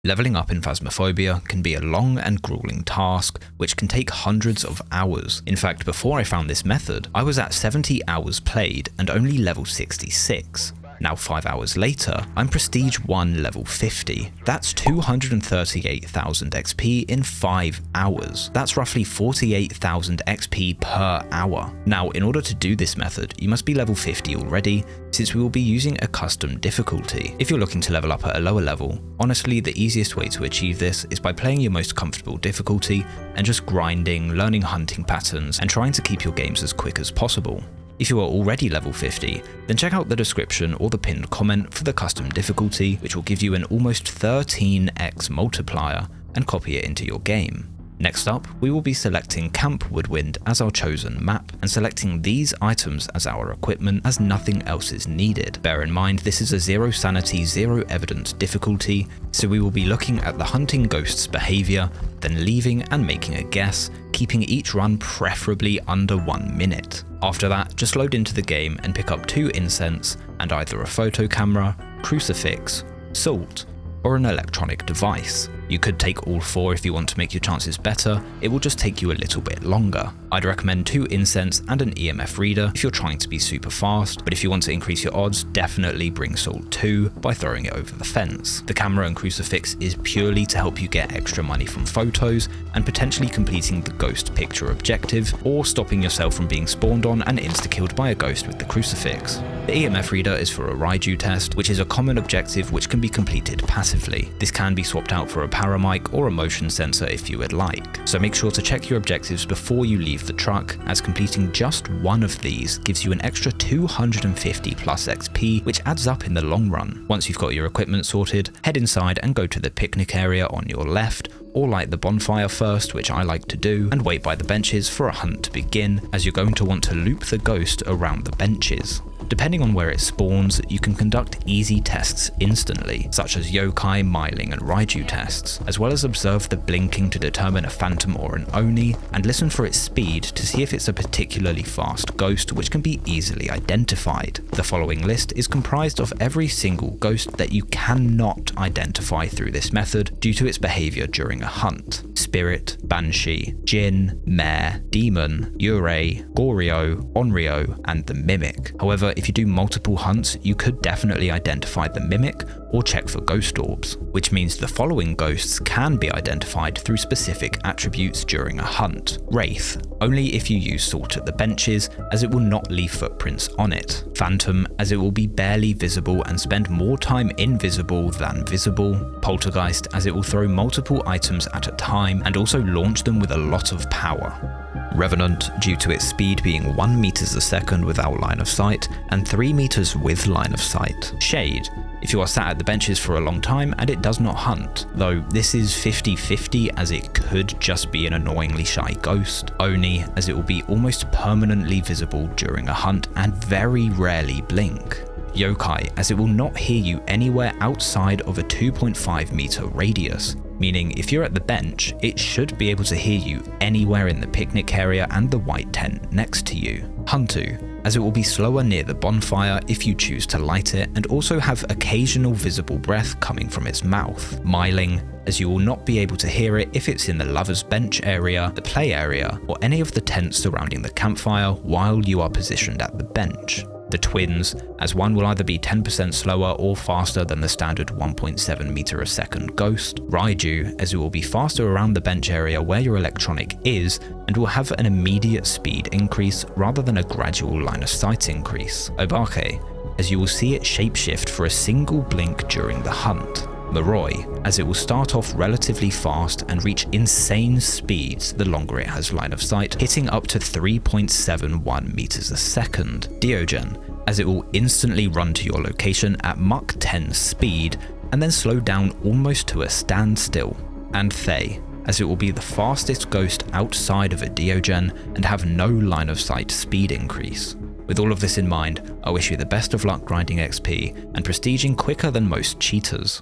Leveling up in Phasmophobia can be a long and grueling task, which can take hundreds of hours. In fact, before I found this method, I was at 70 hours played and only level 66. Now 5 hours later, I'm Prestige 1 level 50. That's 238,000 XP in 5 hours. That's roughly 48,000 XP per hour. Now, in order to do this method, you must be level 50 already, since we will be using a custom difficulty. If you're looking to level up at a lower level, honestly, the easiest way to achieve this is by playing your most comfortable difficulty and just grinding, learning hunting patterns, and trying to keep your games as quick as possible. If you are already level 50, then check out the description or the pinned comment for the custom difficulty, which will give you an almost 13x multiplier, and copy it into your game. Next up, we will be selecting Camp Woodwind as our chosen map and selecting these items as our equipment, as nothing else is needed. Bear in mind, this is a 0 sanity, 0 evidence difficulty, so we will be looking at the hunting ghost's behavior, then leaving and making a guess, keeping each run preferably under 1 minute. After that, just load into the game and pick up 2 incense and either a photo camera, crucifix, salt, or an electronic device. You could take all 4 if you want to make your chances better, it will just take you a little bit longer. I'd recommend 2 incense and an EMF reader if you're trying to be super fast, but if you want to increase your odds, definitely bring salt 2 by throwing it over the fence. The camera and crucifix is purely to help you get extra money from photos and potentially completing the ghost picture objective, or stopping yourself from being spawned on and insta-killed by a ghost with the crucifix. The EMF reader is for a Raiju test, which is a common objective which can be completed passively. This can be swapped out for a paramic or a motion sensor if you would like. So make sure to check your objectives before you leave the truck, as completing just one of these gives you an extra 250 plus XP, which adds up in the long run. Once you've got your equipment sorted, head inside and go to the picnic area on your left, or light the bonfire first, which I like to do, and wait by the benches for a hunt to begin, as you're going to want to loop the ghost around the benches. Depending on where it spawns, you can conduct easy tests instantly, such as yokai, myling, and Raiju tests, as well as observe the blinking to determine a phantom or an oni, and listen for its speed to see if it's a particularly fast ghost, which can be easily identified. The following list is comprised of every single ghost that you cannot identify through this method due to its behavior during a hunt: Spirit, Banshee, Jinn, Mare, Demon, Yurei, Goryo, Onryo, and the Mimic. However, if you do multiple hunts, you could definitely identify the Mimic or check for ghost orbs, which means the following ghosts can be identified through specific attributes during a hunt: Wraith, only if you use salt at the benches, as it will not leave footprints on it; Phantom, as it will be barely visible and spend more time invisible than visible; Poltergeist, as it will throw multiple items at a time and also launch them with a lot of power; Revenant, due to its speed being 1 meters a second without line of sight and 3 meters with line of sight; Shade, if you are sat at the benches for a long time and it does not hunt, though this is 50-50 as it could just be an annoyingly shy ghost; Oni, as it will be almost permanently visible during a hunt and very rarely blink; Yokai, as it will not hear you anywhere outside of a 2.5 meter radius, meaning if you're at the bench, it should be able to hear you anywhere in the picnic area and the white tent next to you; Huntu, as it will be slower near the bonfire if you choose to light it and also have occasional visible breath coming from its mouth; Myling, as you will not be able to hear it if it's in the lover's bench area, the play area, or any of the tents surrounding the campfire while you are positioned at the bench; the Twins, as one will either be 10% slower or faster than the standard 1.7 meter a second ghost; Raiju, as it will be faster around the bench area where your electronic is and will have an immediate speed increase rather than a gradual line of sight increase; Obake, as you will see it shapeshift for a single blink during the hunt; Moroi, as it will start off relatively fast and reach insane speeds the longer it has line of sight, hitting up to 3.71 meters a second; Diogen, as it will instantly run to your location at Mach 10 speed and then slow down almost to a standstill; and Thay, as it will be the fastest ghost outside of a Diogen and have no line of sight speed increase. With all of this in mind, I wish you the best of luck grinding XP and prestiging quicker than most cheaters.